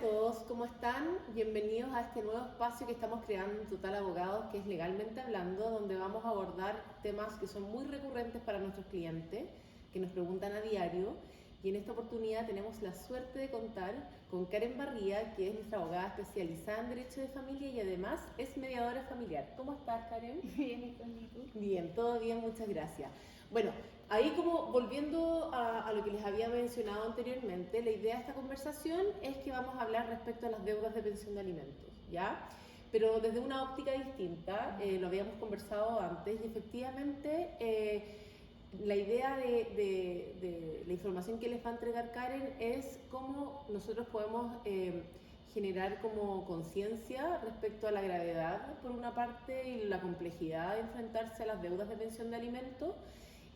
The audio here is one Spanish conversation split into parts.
todos, ¿cómo están? Bienvenidos a este nuevo espacio que estamos creando en Total Abogados, que es Legalmente Hablando, donde vamos a abordar temas que son muy recurrentes para nuestros clientes, que nos preguntan a diario. Y en esta oportunidad tenemos la suerte de contar con Karen Barría, que es nuestra abogada especializada en Derecho de Familia y además es mediadora familiar. ¿Cómo estás, Karen? Bien, ¿y tú? Bien, todo bien, muchas gracias. Bueno, ahí como volviendo a lo que les había mencionado anteriormente, la idea de esta conversación es que vamos a hablar respecto a las deudas de pensión de alimentos, ¿ya? Pero desde una óptica distinta, lo habíamos conversado antes y efectivamente la idea de la información que les va a entregar Karen es cómo nosotros podemos generar como conciencia respecto a la gravedad, por una parte, y la complejidad de enfrentarse a las deudas de pensión de alimentos,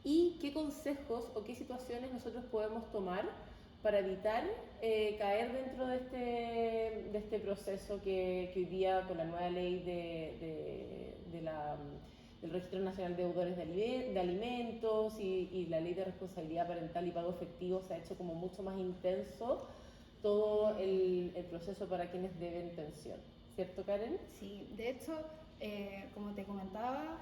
y qué consejos o qué situaciones nosotros podemos tomar para evitar caer dentro de este proceso que hoy día, con la nueva ley del Registro Nacional de Deudores de Alimentos y la ley de responsabilidad parental y pago efectivo, se ha hecho como mucho más intenso todo el proceso para quienes deben pensión. ¿Cierto, Karen? Sí, de hecho, como te comentaba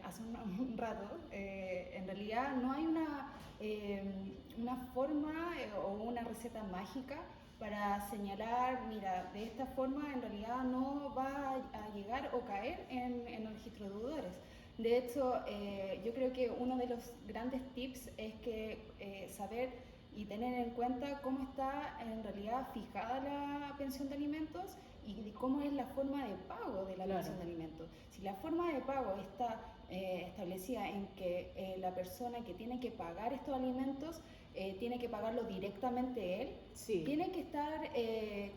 hace un rato, en realidad no hay una forma o una receta mágica para señalar, mira, de esta forma en realidad no va a llegar o caer en el registro de deudores. De hecho, yo creo que uno de los grandes tips es que saber y tener en cuenta cómo está en realidad fijada la pensión de alimentos y cómo es la forma de pago de la pensión de alimentos. Si la forma de pago está establecida en que la persona que tiene que pagar estos alimentos tiene que pagarlo directamente él, Sí. Tiene que estar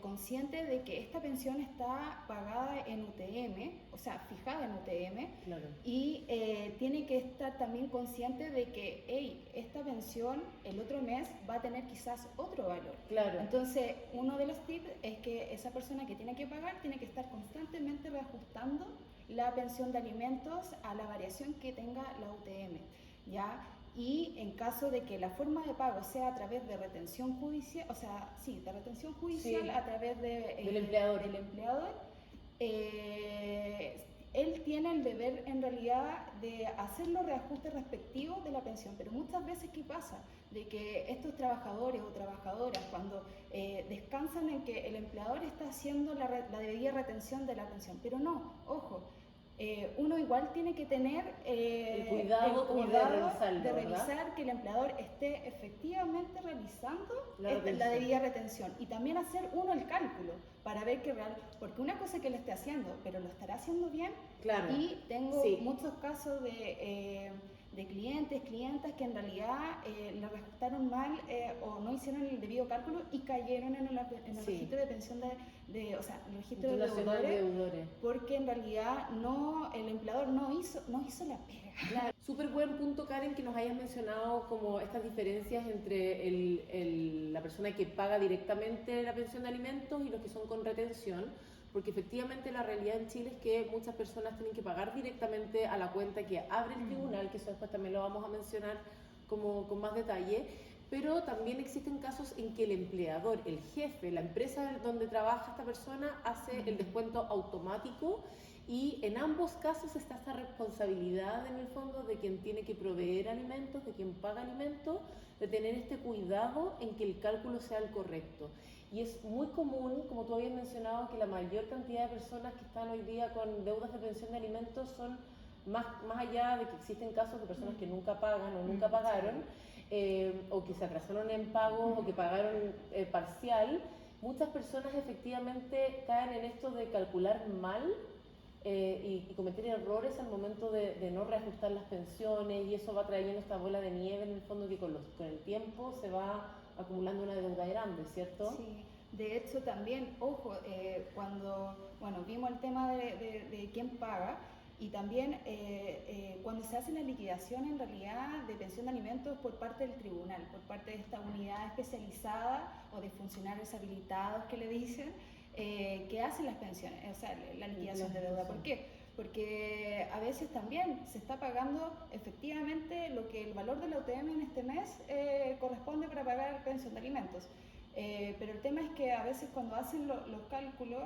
consciente de que esta pensión está pagada en UTM, o sea, fijada en UTM, Claro. y tiene que estar también consciente de que, hey, esta pensión el otro mes va a tener quizás otro valor. Claro. Entonces, uno de los tips es que esa persona que tiene que pagar tiene que estar constantemente reajustando la pensión de alimentos a la variación que tenga la UTM, ¿ya? Y en caso de que la forma de pago sea a través de retención judicial, o sea, sí, de retención judicial, Sí, a través del empleador. Él tiene el deber en realidad de hacer los reajustes respectivos de la pensión, pero muchas veces ¿qué pasa? De que estos trabajadores o trabajadoras cuando descansan en que el empleador está haciendo la debida retención de la pensión, pero no, ojo, uno igual tiene que tener el cuidado de revisar que el empleador esté efectivamente realizando la debida retención y también hacer uno el cálculo para ver que porque una cosa es que lo esté haciendo, pero lo estará haciendo bien. Claro. Y tengo Sí. muchos casos de clientas que en realidad le reajustaron mal o no hicieron el debido cálculo y cayeron en el Sí. registro de pensión o sea, el registro de deudores, porque en realidad el empleador no hizo la pega. Claro. Súper buen punto, Karen, que nos hayas mencionado como estas diferencias entre la persona que paga directamente la pensión de alimentos y los que son con retención, porque efectivamente la realidad en Chile es que muchas personas tienen que pagar directamente a la cuenta que abre el tribunal, que eso después también lo vamos a mencionar como con más detalle, pero también existen casos en que el empleador, el jefe, la empresa donde trabaja esta persona hace el descuento automático, y en ambos casos está esta responsabilidad en el fondo de quien tiene que proveer alimentos, de quien paga alimentos, de tener este cuidado en que el cálculo sea el correcto. Y es muy común, como tú habías mencionado, que la mayor cantidad de personas que están hoy día con deudas de pensión de alimentos son más allá de que existen casos de personas que nunca pagan o nunca pagaron, o que se atrasaron en pagos o que pagaron parcial. Muchas personas efectivamente caen en esto de calcular mal y cometer errores al momento de no reajustar las pensiones, y eso va trayendo esta bola de nieve en el fondo, que con el tiempo se va acumulando una deuda grande, ¿cierto? Sí, de hecho también, ojo, cuando vimos el tema de quién paga, y también cuando se hace la liquidación en realidad de pensión de alimentos por parte del tribunal, por parte de esta unidad especializada o de funcionarios habilitados que le dicen, que hacen las pensiones, o sea, la liquidación de deuda. ¿Por qué? Porque a veces también se está pagando efectivamente lo que el valor de la UTM en este mes corresponde para pagar pensión de alimentos. pero el tema es que a veces cuando hacen los cálculos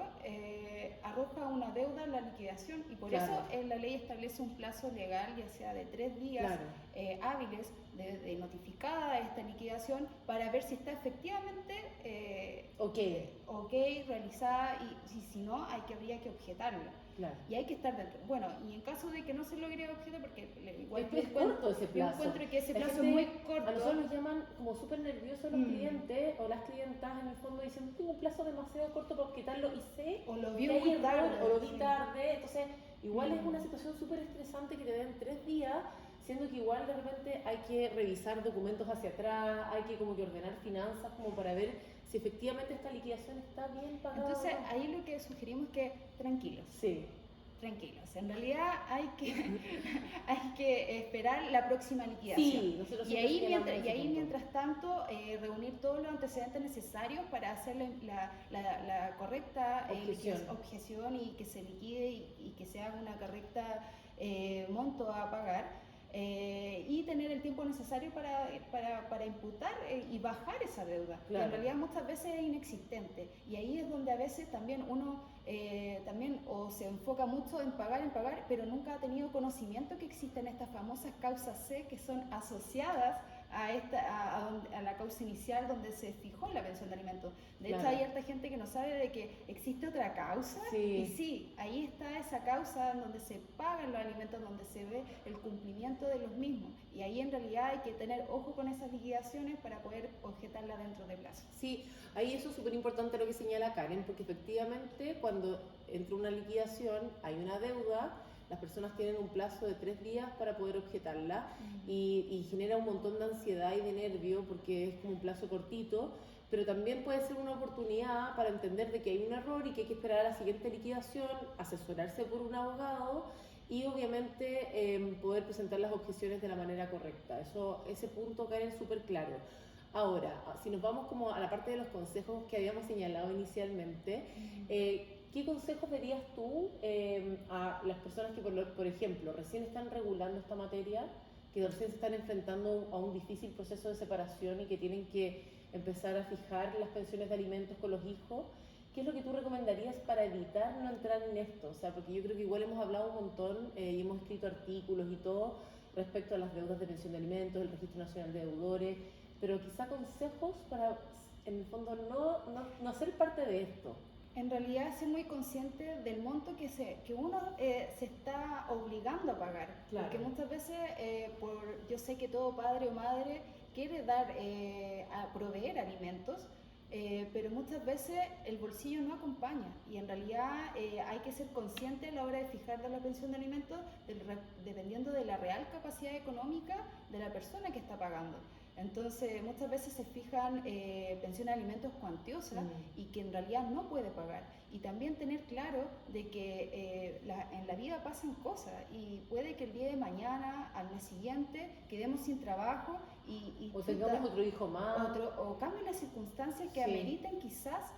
arroja una deuda en la liquidación y por Claro. eso la ley establece un plazo legal, ya sea de 3 días Claro. hábiles de notificada esta liquidación para ver si está efectivamente Ok. ok, realizada y si no, habría que objetarla. Claro. Y hay que estar dentro. Bueno, y en caso de que no se logre objetar, porque igual Es corto ese plazo. yo encuentro que ese La plazo gente, es muy corto. a nosotros nos llaman como súper nerviosos los clientes o las clientas en el fondo dicen, tengo un plazo demasiado corto para objetarlo y sé o lo que vi hay muy error, tarde, o lo vi sí. tarde. Entonces, igual es una situación súper estresante que te den 3 días, siendo que igual de repente hay que revisar documentos hacia atrás, hay que como que ordenar finanzas como para ver si efectivamente esta liquidación está bien pagada. Entonces, o no. ahí lo que sugerimos es que tranquilos. Sí. Tranquilos, en realidad hay que esperar la próxima liquidación. Sí, nosotros y ahí, siempre mientras tanto, reunir todos los antecedentes necesarios para hacer la correcta objeción y que se liquide y que se haga una correcta monto a pagar. Y tener el tiempo necesario para imputar y bajar esa deuda, Claro. que en realidad muchas veces es inexistente. Y ahí es donde a veces también uno también o se enfoca mucho en pagar, pero nunca ha tenido conocimiento que existen estas famosas causas C que son asociadas a la causa inicial donde se fijó la pensión de alimentos. De hecho, hay harta gente que no sabe de que existe otra causa, y sí, ahí está esa causa donde se pagan los alimentos, donde se ve el cumplimiento de los mismos. Y ahí en realidad hay que tener ojo con esas liquidaciones para poder objetarla dentro de plazo. Sí, ahí eso es súper importante lo que señala Karen, porque efectivamente cuando entra una liquidación hay una deuda, las personas tienen un plazo de 3 días para poder objetarla y genera un montón de ansiedad y de nervio porque es como un plazo cortito, pero también puede ser una oportunidad para entender de que hay un error y que hay que esperar a la siguiente liquidación, asesorarse por un abogado y obviamente poder presentar las objeciones de la manera correcta. Ese punto, Karen, es súper claro. Ahora, si nos vamos como a la parte de los consejos que habíamos señalado inicialmente, ¿qué consejos darías tú a las personas que, por ejemplo, recién están regulando esta materia, que recién se están enfrentando a un difícil proceso de separación y que tienen que empezar a fijar las pensiones de alimentos con los hijos? ¿Qué es lo que tú recomendarías para evitar no entrar en esto? O sea, porque yo creo que igual hemos hablado un montón y hemos escrito artículos y todo respecto a las deudas de pensión de alimentos, el Registro Nacional de Deudores, pero quizá consejos para, en el fondo, no ser parte de esto. En realidad, ser muy consciente del monto que uno se está obligando a pagar. Claro. Porque muchas veces, yo sé que todo padre o madre quiere dar a proveer alimentos, pero muchas veces el bolsillo no acompaña y en realidad hay que ser consciente a la hora de fijar de la pensión de alimentos dependiendo de la real capacidad económica de la persona que está pagando. Entonces, muchas veces se fijan pensión de alimentos cuantiosas y que en realidad no puede pagar. Y también tener claro de que en la vida pasan cosas y puede que el día de mañana, al mes siguiente, quedemos sin trabajo o tengamos otro hijo más. O cambien las circunstancias que ameriten quizás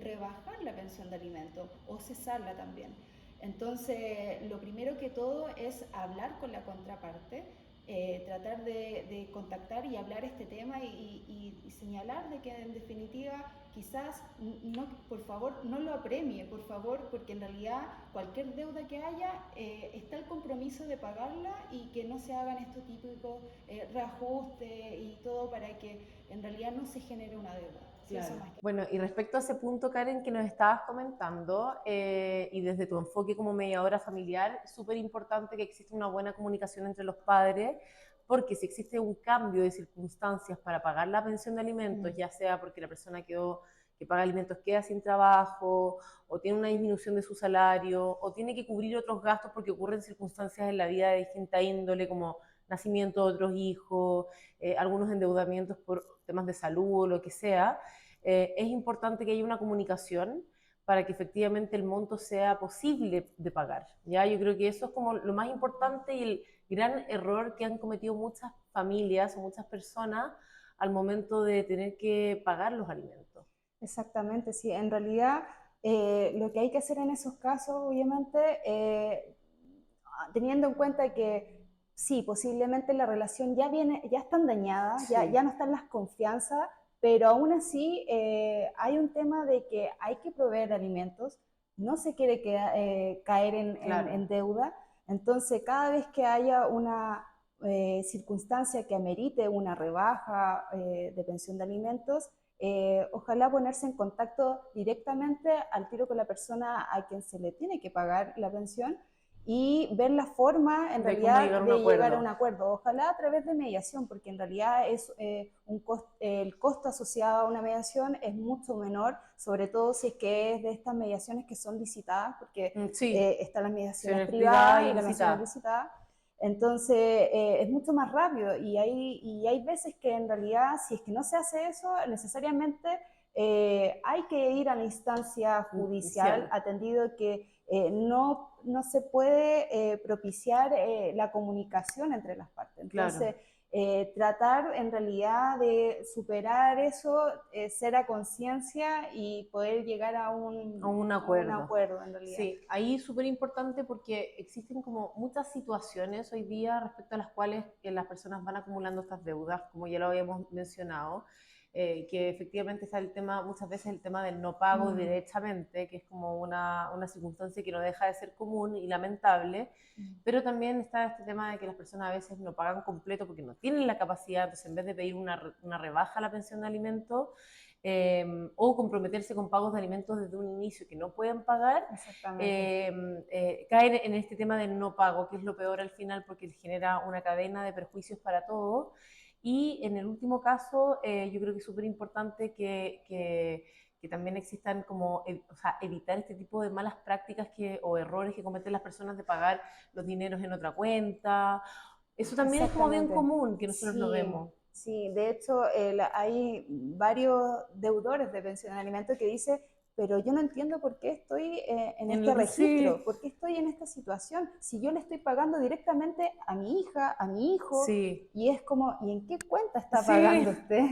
rebajar la pensión de alimentos o cesarla también. Entonces, lo primero que todo es hablar con la contraparte, tratar de contactar y hablar este tema y señalar de que en definitiva quizás por favor no lo apremie, por favor, porque en realidad cualquier deuda que haya está el compromiso de pagarla y que no se hagan estos típicos reajustes y todo para que en realidad no se genere una deuda. Claro. Bueno, y respecto a ese punto, Karen, que nos estabas comentando, y desde tu enfoque como mediadora familiar, es súper importante que exista una buena comunicación entre los padres, porque si existe un cambio de circunstancias para pagar la pensión de alimentos, ya sea porque la persona que paga alimentos queda sin trabajo, o tiene una disminución de su salario, o tiene que cubrir otros gastos porque ocurren circunstancias en la vida de distinta índole, como nacimiento de otros hijos, algunos endeudamientos por temas de salud o lo que sea, es importante que haya una comunicación para que efectivamente el monto sea posible de pagar. ¿Ya? Yo creo que eso es como lo más importante y el gran error que han cometido muchas familias o muchas personas al momento de tener que pagar los alimentos. Exactamente, sí. En realidad, lo que hay que hacer en esos casos, obviamente, teniendo en cuenta que sí, posiblemente la relación ya están dañadas, Sí. ya no están las confianzas, pero aún así hay un tema de que hay que proveer alimentos, no se quiere caer Claro. en deuda, entonces cada vez que haya una circunstancia que amerite una rebaja de pensión de alimentos, ojalá ponerse en contacto directamente al tiro con la persona a quien se le tiene que pagar la pensión y ver la forma en De cómo realidad llegar a un de llegar a un acuerdo. acuerdo, ojalá a través de mediación, porque en realidad es el costo asociado a una mediación es mucho menor, sobre todo si es que es de estas mediaciones que son licitadas, porque Sí, están las mediaciones acciones privadas privadas y y las mediaciones licitadas. licitadas. Entonces es mucho más rápido y hay veces que en realidad si es que no se hace eso, necesariamente hay que ir a la instancia judicial, Judicial, atendido que no se puede propiciar la comunicación entre las partes. claro. Entonces, tratar en realidad de superar eso, ser a conciencia y poder llegar A un a un acuerdo. acuerdo en realidad. Sí, ahí súper importante porque existen como muchas situaciones hoy día respecto a las cuales las personas van acumulando estas deudas, como ya lo habíamos mencionado, que efectivamente está el tema, muchas veces el tema del no pago directamente, que es como una circunstancia que no deja de ser común y lamentable, pero también está este tema de que las personas a veces no pagan completo porque no tienen la capacidad, entonces en vez de pedir una rebaja a la pensión de alimentos, o comprometerse con pagos de alimentos desde un inicio que no pueden pagar, Exactamente. caen en este tema del no pago, que es lo peor al final porque genera una cadena de perjuicios para todos. Y en el último caso, yo creo que es súper importante que también existan como, o sea, evitar este tipo de malas prácticas o errores que cometen las personas de pagar los dineros en otra cuenta. Eso también es como bien Exactamente. común que nosotros lo Sí, vemos. sí. De hecho, hay varios deudores de pensión de alimentos que dicen, pero yo no entiendo por qué estoy en este registro, Sí, por qué estoy en esta situación, si yo le estoy pagando directamente a mi hija, a mi hijo, sí, y es como, ¿y en qué cuenta está sí, pagando usted?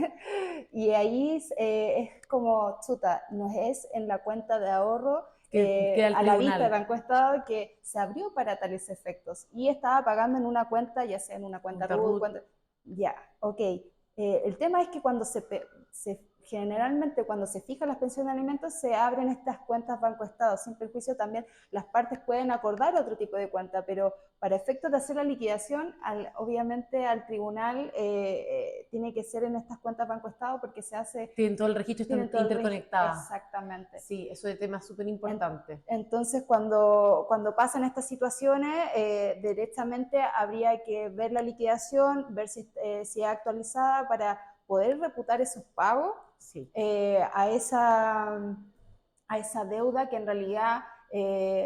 Y ahí es como, chuta, no es en la cuenta de ahorro que queda el a la vista de tribunal. Banco Estado que se abrió para tales efectos y estaba pagando en una cuenta, ya sea en una cuenta Cuenta RUT, Ruth. cuenta... Ya, ok. El tema es que cuando generalmente cuando se fijan las pensiones de alimentos se abren estas cuentas Banco Estado, sin perjuicio también las partes pueden acordar otro tipo de cuenta, pero para efectos de hacer la liquidación, obviamente al tribunal tiene que ser en estas cuentas Banco Estado porque se hace, Tienen todo el registro, tienen están todo el registro, interconectadas. exactamente. Sí, eso es un tema súper importante. Entonces, cuando pasan estas situaciones, directamente habría que ver la liquidación, ver si es actualizada para poder reputar esos pagos Sí, eh, a, esa, a esa deuda que en realidad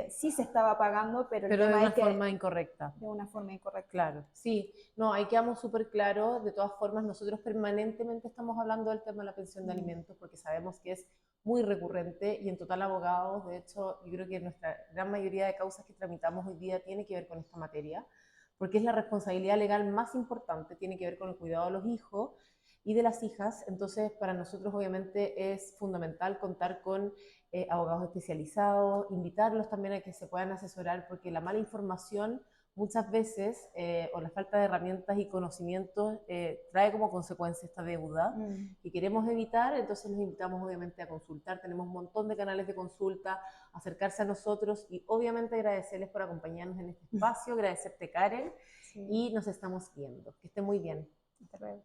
sí se estaba pagando, pero el pero de tema es una que forma incorrecta. de una forma incorrecta. Claro, sí, no, ahí quedamos súper claros. De todas formas, nosotros permanentemente estamos hablando del tema de la pensión de alimentos porque sabemos que es muy recurrente y en total abogados, de hecho, yo creo que nuestra gran mayoría de causas que tramitamos hoy día tiene que ver con esta materia, porque es la responsabilidad legal más importante, tiene que ver con el cuidado de los hijos y de las hijas, entonces para nosotros obviamente es fundamental contar con abogados especializados, invitarlos también a que se puedan asesorar, porque la mala información muchas veces, o la falta de herramientas y conocimientos, trae como consecuencia esta deuda que queremos evitar, entonces los invitamos obviamente a consultar, tenemos un montón de canales de consulta, acercarse a nosotros y obviamente agradecerles por acompañarnos en este espacio, agradecerte Karen Sí, y nos estamos viendo. Que esté muy bien. hasta luego.